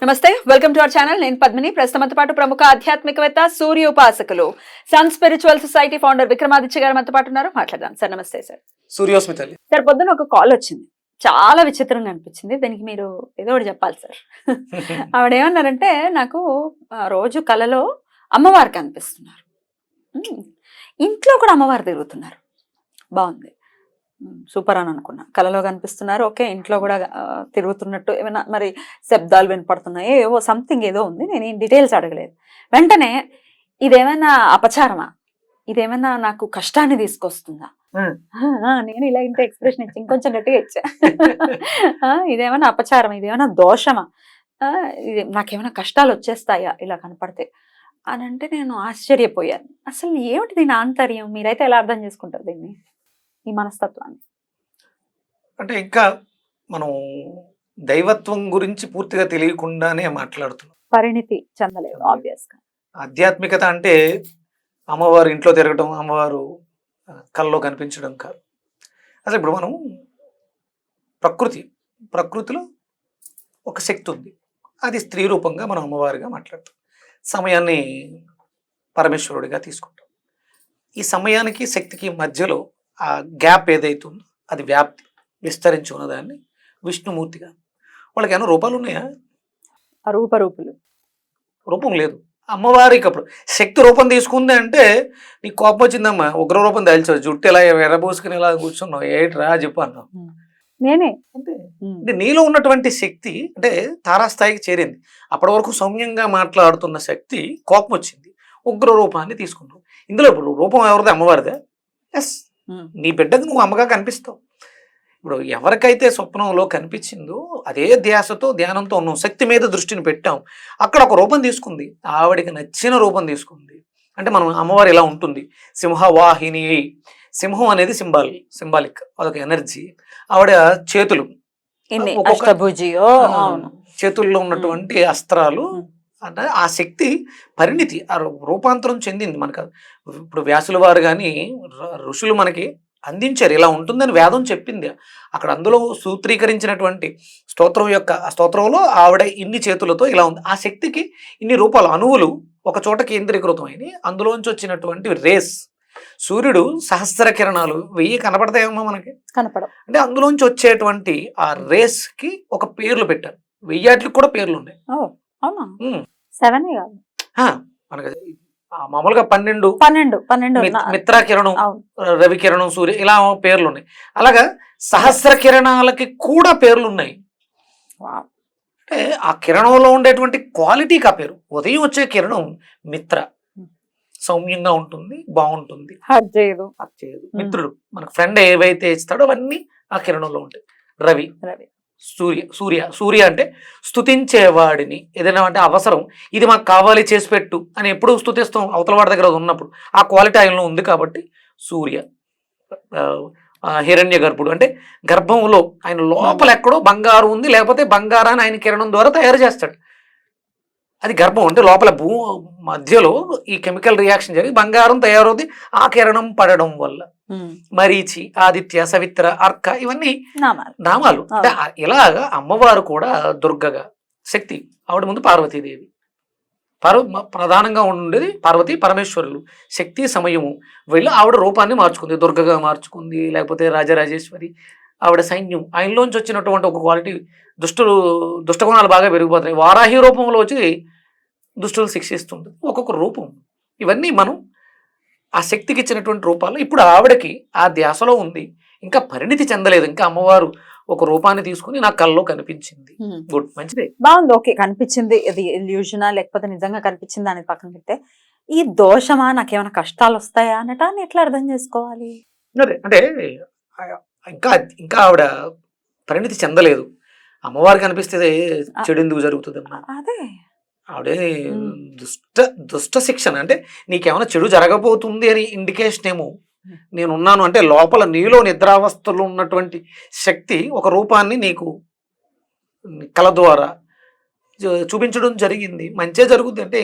నమస్తే, welcome to our channel. నేను పద్మిని. ప్రస్తుతంతో పాటు ప్రముఖ ఆధ్యాత్మికవేత్త, సూర్య ఉపాసకులు, Sun Spiritual Society founder Vikramaditya గారు మనతో పాటు ఉన్నారు. మాట్లాడదాం సార్. నమస్తే సార్. సూర్యోస్మితల్లి సార్, పొద్దున ఒక కాల్ వచ్చింది, చాలా విచిత్రంగా అనిపించింది. దానికి మీరు ఏదో ఒకటి చెప్పాలి సార్. ఆవిడ ఏమన్నారంటే, నాకు రోజు కలలో అమ్మవారు కనిపిస్తున్నారు, ఇంట్లో కూడా అమ్మవారు తిరుగుతున్నారు. బాగుంది, సూపర్ అని అనుకున్నా. కలలో కనిపిస్తున్నారు, ఓకే, ఇంట్లో కూడా తిరుగుతున్నట్టు ఏమైనా మరి శబ్దాలు వినపడుతున్నాయి, ఏవో సంథింగ్ ఏదో ఉంది. నేను ఏం డీటెయిల్స్ అడగలేదు. వెంటనే ఇదేమైనా అపచారమా, ఇదేమైనా నాకు కష్టాన్ని తీసుకొస్తుందా? నేను ఇలా ఇంత ఎక్స్ప్రెషన్ ఇచ్చి ఇంకొంచెం గట్టిగా ఇచ్చా. ఇదేమైనా అపచారం, ఇదేమైనా దోషమా, ఇది నాకేమైనా కష్టాలు వచ్చేస్తాయా ఇలా కనపడితే అని అంటే నేను ఆశ్చర్యపోయాను. అసలు ఏమిటి దీని ఆంతర్యం? మీరైతే ఎలా అర్థం చేసుకుంటారు దీన్ని, ఈ మనస్తత్వాన్ని? అంటే ఇంకా మనం దైవత్వం గురించి పూర్తిగా తెలియకుండానే మాట్లాడుతున్నాం. పరిణితి చెందలేదు ఆబ్వియస్ గా. ఆధ్యాత్మికత అంటే అమ్మవారు ఇంట్లో తిరగడం, అమ్మవారు కల్లో కనిపించడం కాదు. అసలు ఇప్పుడు మనం ప్రకృతిలో ఒక శక్తి ఉంది, అది స్త్రీ రూపంగా మనం అమ్మవారిగా మాట్లాడతాం. సమయాన్ని పరమేశ్వరుడిగా తీసుకుంటాం. ఈ సమయానికి శక్తికి మధ్యలో ఆ గ్యాప్ ఏదైతే ఉందో అది వ్యాప్తి విస్తరించి ఉన్నదాన్ని విష్ణుమూర్తిగా. వాళ్ళకి ఏమైనా రూపాలు ఉన్నాయా? రూపం లేదు. అమ్మవారికి అప్పుడు శక్తి రూపం తీసుకుంది అంటే నీకు కోపం వచ్చిందమ్మా, ఉగ్ర రూపం దాల్చావు, జుట్టు ఇలా ఎర్రబోసుకుని ఇలా కూర్చున్నావు, ఏట్రా చెప్పు అన్నావు. నేనే అంటే నీలో ఉన్నటువంటి శక్తి అంటే తారాస్థాయికి చేరింది. అప్పటి వరకు సౌమ్యంగా మాట్లాడుతున్న శక్తి కోపం వచ్చింది, ఉగ్ర రూపాన్ని తీసుకున్నావు. ఇందులో ఇప్పుడు రూపం ఎవరిదే? అమ్మవారిదే. ఎస్, నీ బిడ్డకు నువ్వు అమ్మగా కనిపిస్తావు. ఇప్పుడు ఎవరికైతే స్వప్నంలో కనిపించిందో అదే ధ్యాసతో ధ్యానంతో ఉన్నాం, శక్తి మీద దృష్టిని పెట్టాం, అక్కడ ఒక రూపం తీసుకుంది, ఆవిడికి నచ్చిన రూపం తీసుకుంది. అంటే మనం అమ్మవారు ఇలా ఉంటుంది, సింహవాహిని. సింహం అనేది సింబాలిక్, అదొక ఎనర్జీ. ఆవిడ చేతులు, చేతుల్లో ఉన్నటువంటి అస్త్రాలు, అంటే ఆ శక్తి పరిణితి, ఆ రూపాంతరం చెందింది మనకు. ఇప్పుడు వ్యాసుల వారు కానీ ఋషులు మనకి అందించారు, ఇలా ఉంటుందని వేదం చెప్పింది. అక్కడ అందులో సూత్రీకరించినటువంటి స్తోత్రంలో ఆవిడ ఇన్ని చేతులతో ఇలా ఉంది. ఆ శక్తికి ఇన్ని రూపాలు, అణువులు ఒక చోట కేంద్రీకృతమైనవి. అందులోంచి వచ్చినటువంటి రేస్, సూర్యుడు సహస్ర కిరణాలు 1000 కనపడతాయేమో మనకి, కనపడవు. అంటే అందులోంచి వచ్చేటువంటి ఆ రేస్ కి ఒక పేర్లు పెట్టారు. 1000 కూడా పేర్లు ఉన్నాయి. మనకి మామూలుగా 12 మిత్ర కిరణం, రవి కిరణం, సూర్య, ఇలా పేర్లు ఉన్నాయి. అలాగా సహస్ర కిరణాలకి కూడా పేర్లు ఉన్నాయి. అంటే ఆ కిరణంలో ఉండేటువంటి క్వాలిటీకి ఆ పేరు. ఉదయం వచ్చే కిరణం మిత్ర, సౌమ్యంగా ఉంటుంది, బాగుంటుంది, మిత్రుడు మనకు ఫ్రెండ్ ఏవైతే ఇస్తాడో అవన్నీ ఆ కిరణంలో ఉంటాయి. రవి, సూర్య అంటే స్తుతించేవాడిని. ఏదైనా అంటే అవసరం, ఇది మాకు కావాలి చేసి పెట్టు అని ఎప్పుడు స్తుతిస్తాం అవతల వాడి దగ్గర ఉన్నప్పుడు. ఆ క్వాలిటీ ఆయనలో ఉంది కాబట్టి సూర్య. హిరణ్య గర్భుడు అంటే గర్భంలో ఆయన లోపల ఎక్కడో బంగారు ఉంది, లేకపోతే బంగారాన్ని ఆయన కిరణం ద్వారా తయారు చేస్తాడు. అది గర్భం అంటే లోపల మధ్యలో ఈ కెమికల్ రియాక్షన్ జరిగి బంగారం తయారవుతుంది ఆ కిరణం పడడం వల్ల. మరీచి, ఆదిత్య, సవిత్ర, అర్క, ఇవన్నీ నామాలు. అంటే ఇలాగా అమ్మవారు కూడా దుర్గగా శక్తి, ఆవిడ ముందు పార్వతీదేవి. ప్రధానంగా ఉండేది పార్వతీ పరమేశ్వరులు. శక్తి సమయము వెళ్ళి ఆవిడ రూపాన్ని మార్చుకుంది, దుర్గగా మార్చుకుంది, లేకపోతే రాజరాజేశ్వరి. ఆవిడ సైన్యం, ఆయనలోంచి వచ్చినటువంటి ఒక క్వాలిటీ, దుష్టగుణాలు బాగా పెరిగిపోతున్నాయి. వారాహి రూపంలో వచ్చి దుష్టులు శిక్షిస్తుంది, ఒక్కొక్క రూపం. ఇవన్నీ మనం ఆ శక్తికి ఇచ్చినటువంటి రూపాలు. ఇప్పుడు ఆవిడకి ఆ ధ్యాసలో ఉంది, ఇంకా పరిణితి చెందలేదు. ఇంకా అమ్మవారు ఒక రూపాన్ని తీసుకుని నా కల్లో కనిపించింది. గుడ్, మంచిదే, బాగుంది, ఓకే, కనిపించింది. ఇది ఇల్యూజనా లేకపోతే నిజంగా కనిపించింది అనేది పక్కన పెడితే, ఈ దోషమా, నాకేమైనా కష్టాలు వస్తాయా అనటాన్ని ఎట్లా అర్థం చేసుకోవాలి? అదే అంటే ఇంకా ఆవిడ పరిణితి చెందలేదు. అమ్మవారు కనిపిస్తే చెడు ఎందుకు జరుగుతుంది అమ్మా? అదే ఆవిడే దుష్ట శిక్షణ. అంటే నీకేమైనా చెడు జరగబోతుంది అని ఇండికేషన్ ఏమో. నేనున్నాను అంటే లోపల నీలో నిద్రావస్థలో ఉన్నటువంటి శక్తి ఒక రూపాన్ని నీకు కళ ద్వారా చూపించడం జరిగింది. మంచే జరుగుద్ది అంటే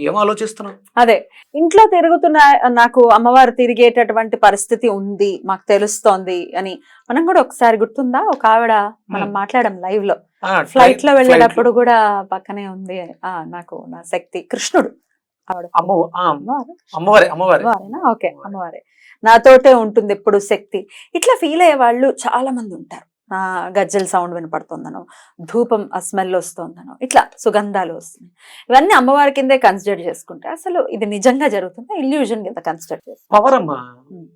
ఏం ఆలోచిస్తున్నావు? అదే ఇంట్లో తిరుగుతున్న నాకు అమ్మవారు తిరిగేటటువంటి పరిస్థితి ఉంది, మాకు తెలుస్తోంది అని మనం కూడా ఒకసారి గుర్తుందా, ఒక ఆవిడ మనం మాట్లాడాం లైవ్ లో, ఫ్లైట్ లో వెళ్ళేటప్పుడు కూడా పక్కనే ఉంది నాకు నా శక్తి కృష్ణుడు ఆవిడ అమ్మవారేనా? ఓకే, అమ్మవారే నాతోటే ఉంటుంది ఎప్పుడు శక్తి. ఇట్లా ఫీల్ అయ్యే వాళ్ళు చాలా మంది ఉంటారు. గజ్జల సౌండ్ వినపడుతుందనో, ధూపం ఆ స్మెల్ వస్తుందనో, ఇట్లా సుగంధాలు వస్తున్నాయి. ఇవన్నీ అమ్మవారి కిందే కన్సిడర్ చేసుకుంటే అసలు ఇది నిజంగా జరుగుతుందా, ఇల్యూజన్ కింద కన్సిడర్ చేసుకుంటే? పవర్ అమ్మా,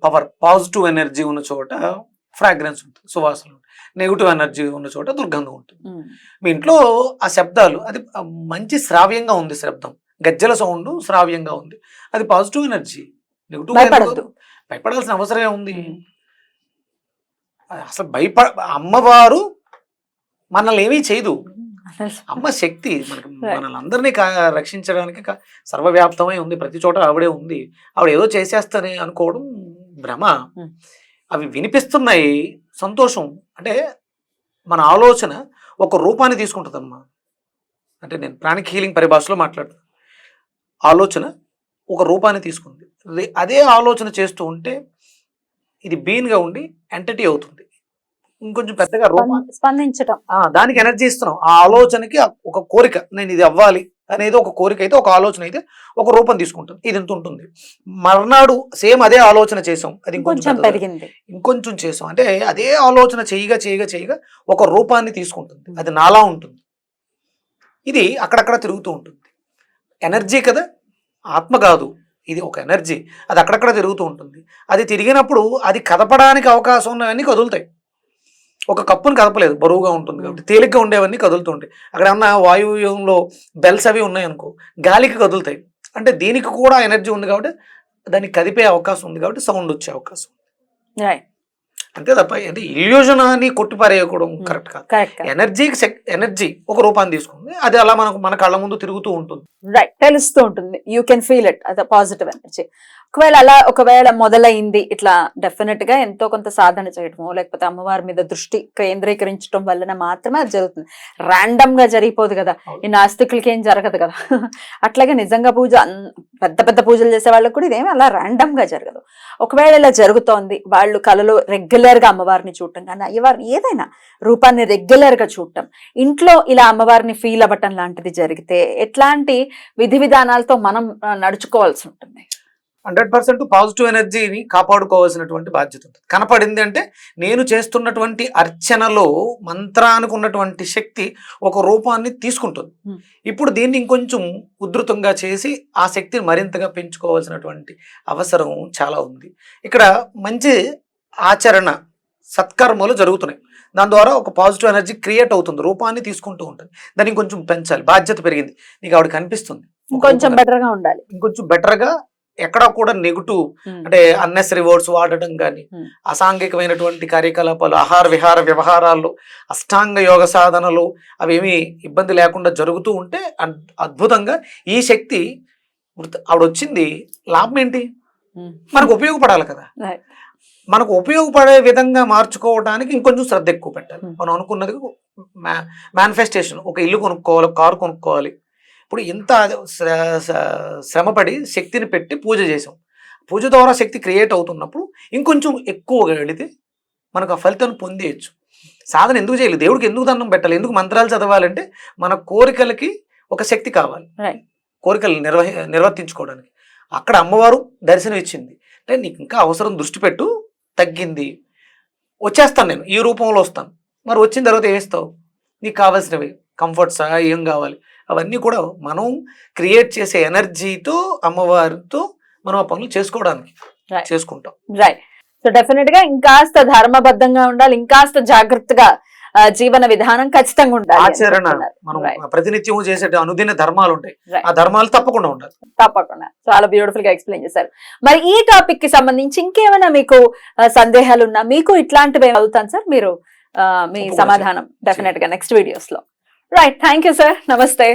పవర్. పాజిటివ్ ఎనర్జీ ఉన్న చోట ఫ్రాగ్రెన్స్ ఉంటుంది, సువాసన ఉంటుంది. నెగిటివ్ ఎనర్జీ ఉన్న చోట దుర్గంధం ఉంటుంది. మీ ఇంట్లో ఆ శబ్దాలు, అది మంచి శ్రావ్యంగా ఉంది శబ్దం, గజ్జల సౌండ్ శ్రావ్యంగా ఉంది, అది పాజిటివ్ ఎనర్జీ. నెగిటివ్ భయపడాల్సిన అవసరం ఉంది? అసలు అమ్మవారు మనల్ని ఏమీ చేయదు. అమ్మ శక్తి మనల్ని అందరినీ రక్షించడానికి సర్వవ్యాప్తమై ఉంది, ప్రతి చోట ఆవిడే ఉంది. ఆవిడ ఏదో చేసేస్తని అనుకోవడం భ్రమ. అవి వినిపిస్తున్నాయి, సంతోషం. అంటే మన ఆలోచన ఒక రూపాన్ని తీసుకుంటుందమ్మా. అంటే నేను ప్రాణిక్ హీలింగ్ పరిభాషలో మాట్లాడుతాను. ఆలోచన ఒక రూపాన్ని తీసుకుంది, అదే ఆలోచన చేస్తూ ఉంటే ఇది బీన్గా ఉండి ఎంటిటీ అవుతుంది. ఇంకొంచెం పెద్దగా స్పందించటం, దానికి ఎనర్జీ ఇస్తున్నాం. ఆ ఆలోచనకి ఒక కోరిక, నేను ఇది అవ్వాలి అనేది ఒక కోరిక అయితే, ఒక ఆలోచన అయితే ఒక రూపం తీసుకుంటుంది. ఇది ఎంత ఉంటుంది. మర్నాడు సేమ్ అదే ఆలోచన చేసాం, అది ఇంకొంచెం పెరిగింది, ఇంకొంచెం చేసాం అంటే అదే ఆలోచన చేయగా చేయగా చేయగా ఒక రూపాన్ని తీసుకుంటుంది. అది నాలా ఉంటుంది. ఇది అక్కడక్కడ తిరుగుతూ ఉంటుంది. ఎనర్జీ కదా, ఆత్మ కాదు. ఇది ఒక ఎనర్జీ, అది అక్కడక్కడ తిరుగుతూ ఉంటుంది. అది తిరిగినప్పుడు అది కదపడానికి అవకాశం ఉన్నవన్నీ కదులుతాయి. ఒక కప్పుని కదపలేదు, బరువుగా ఉంటుంది కాబట్టి. తేలిగ్గా ఉండేవన్నీ కదులుతూ ఉంటాయి. అక్కడ ఏమన్నా వాయువ్యంలో బెల్స్ అవి ఉన్నాయి అనుకో, గాలికి కదులుతాయి. అంటే దీనికి కూడా ఎనర్జీ ఉంది కాబట్టి దాన్ని కదిపే అవకాశం ఉంది, కాబట్టి సౌండ్ వచ్చే అవకాశం ఉంది. అంతే తప్ప అంటే ఇల్యూజన్ అని కొట్టిపారేయకూడదు, కరెక్ట్ కాదు. ఎనర్జీ ఒక రూపాన్ని తీసుకుంది, అది అలా మన కళ్ళ ముందు తిరుగుతూ ఉంటుంది. రైట్, తెలుస్తూ ఉంటుంది. యూ కెన్ ఫీల్ ఇట్ అది పాజిటివ్ ఎనర్జీ. ఒకవేళ మొదలైంది ఇట్లా, డెఫినెట్ గా ఎంతో కొంత సాధన చేయటము, లేకపోతే అమ్మవారి మీద దృష్టి కేంద్రీకరించడం వలన మాత్రమే అది జరుగుతుంది. ర్యాండమ్ గా జరిగిపోదు కదా, ఈ నాస్తికులకి ఏం జరగదు కదా. అట్లాగే నిజంగా పూజ, పెద్ద పెద్ద పూజలు చేసే వాళ్ళకి కూడా ఇదేమి అలా ర్యాండమ్ గా జరగదు. ఒకవేళ ఇలా జరుగుతోంది, వాళ్ళు కళలో రెగ్యులర్ గా అమ్మవారిని చూడటం కానీ, అయ్యవారిని ఏదైనా రూపాన్ని రెగ్యులర్ గా చూడటం, ఇంట్లో ఇలా అమ్మవారిని ఫీల్ అవ్వటం లాంటిది జరిగితే ఎట్లాంటి విధి విధానాలతో మనం నడుచుకోవాల్సి ఉంటుంది? 100% పాజిటివ్ ఎనర్జీని కాపాడుకోవాల్సినటువంటి బాధ్యత ఉంటుంది. కనపడింది అంటే నేను చేస్తున్నటువంటి అర్చనలో మంత్రానికి ఉన్నటువంటి శక్తి ఒక రూపాన్ని తీసుకుంటుంది. ఇప్పుడు దీన్ని ఇంకొంచెం ఉధృతంగా చేసి ఆ శక్తిని మరింతగా పెంచుకోవాల్సినటువంటి అవసరం చాలా ఉంది. ఇక్కడ మంచి ఆచరణ సత్కర్మలు జరుగుతున్నాయి, దాని ద్వారా ఒక పాజిటివ్ ఎనర్జీ క్రియేట్ అవుతుంది, రూపాన్ని తీసుకుంటూ ఉంటుంది. దాన్ని ఇంకొంచెం పెంచాలి, బాధ్యత పెరిగింది, నీకు ఆవిడ కనిపిస్తుంది, ఇంకొంచెం బెటర్ గా ఉండాలి, ఇంకొంచెం బెటర్ గా. ఎక్కడా కూడా నెగిటివ్ అంటే అన్నెసరీ వర్డ్స్ వాడటం కానీ, అసాంఘికమైనటువంటి కార్యకలాపాలు, ఆహార విహార వ్యవహారాల్లో, అష్టాంగ యోగ సాధనలు అవేమీ ఇబ్బంది లేకుండా జరుగుతూ ఉంటే అద్భుతంగా ఈ శక్తి ఆవిడ వచ్చింది. లాభం ఏంటి? మనకు ఉపయోగపడాలి కదా. మనకు ఉపయోగపడే విధంగా మార్చుకోవడానికి ఇంకొంచెం శ్రద్ధ ఎక్కువ పెట్టాలి. మనం అనుకున్నది మేనిఫెస్టేషన్, ఒక ఇల్లు కొనుక్కోవాలి, కారు కొనుక్కోవాలి. ఇప్పుడు ఇంత శ్రమపడి శక్తిని పెట్టి పూజ చేసాం, పూజ ద్వారా శక్తి క్రియేట్ అవుతున్నప్పుడు ఇంకొంచెం ఎక్కువగా వెళితే మనకు ఆ ఫలితాన్ని పొందేయచ్చు. సాధన ఎందుకు చేయాలి, దేవుడికి ఎందుకు దండం పెట్టాలి, ఎందుకు మంత్రాలు చదవాలంటే మన కోరికలకి ఒక శక్తి కావాలి, కోరికలు నిర్వర్తించుకోవడానికి. అక్కడ అమ్మవారు దర్శనం ఇచ్చింది అంటే నీకు ఇంకా అవసరం, దృష్టి పెట్టు, తగ్గింది, వచ్చేస్తాను నేను, ఈ రూపంలో వస్తాను. మరి వచ్చిన తర్వాత ఏమిస్తావు? నీకు కావాల్సినవి కంఫర్ట్సా, ఏం కావాలి, అవన్నీ కూడా మనం క్రియేట్ చేసే ఎనర్జీతో, అమ్మవారితో మనం ఆ పనులు చేసుకోవడానికి చేసుకుంటాం. రైట్. సో డెఫినెట్ గా ఇంకాస్త ధర్మబద్ధంగా ఉండాలి, ఇంకాస్త జాగ్రత్తగా జీవన విధానం ఖచ్చితంగా ఉండాలి. ఆచరణ, మనం ప్రతినిత్యం చేసే అనుదిన ధర్మాలు ఉంటాయి, ఆ ధర్మాలు తప్పకుండా ఉండాలి. తప్పకుండా. చాలా బ్యూటిఫుల్ గా ఎక్స్ప్లెయిన్ చేశారు. మరి ఈ టాపిక్ కి సంబంధించి ఇంకేమైనా మీకు సందేహాలు ఉన్నా, మీకు ఇట్లాంటివి అవుతాను సార్, మీరు మీ సమాధానం డెఫినెట్ గా నెక్స్ట్ వీడియోస్ లో. రైట్, థ్యాంక్ యూ సార్, నమస్తే.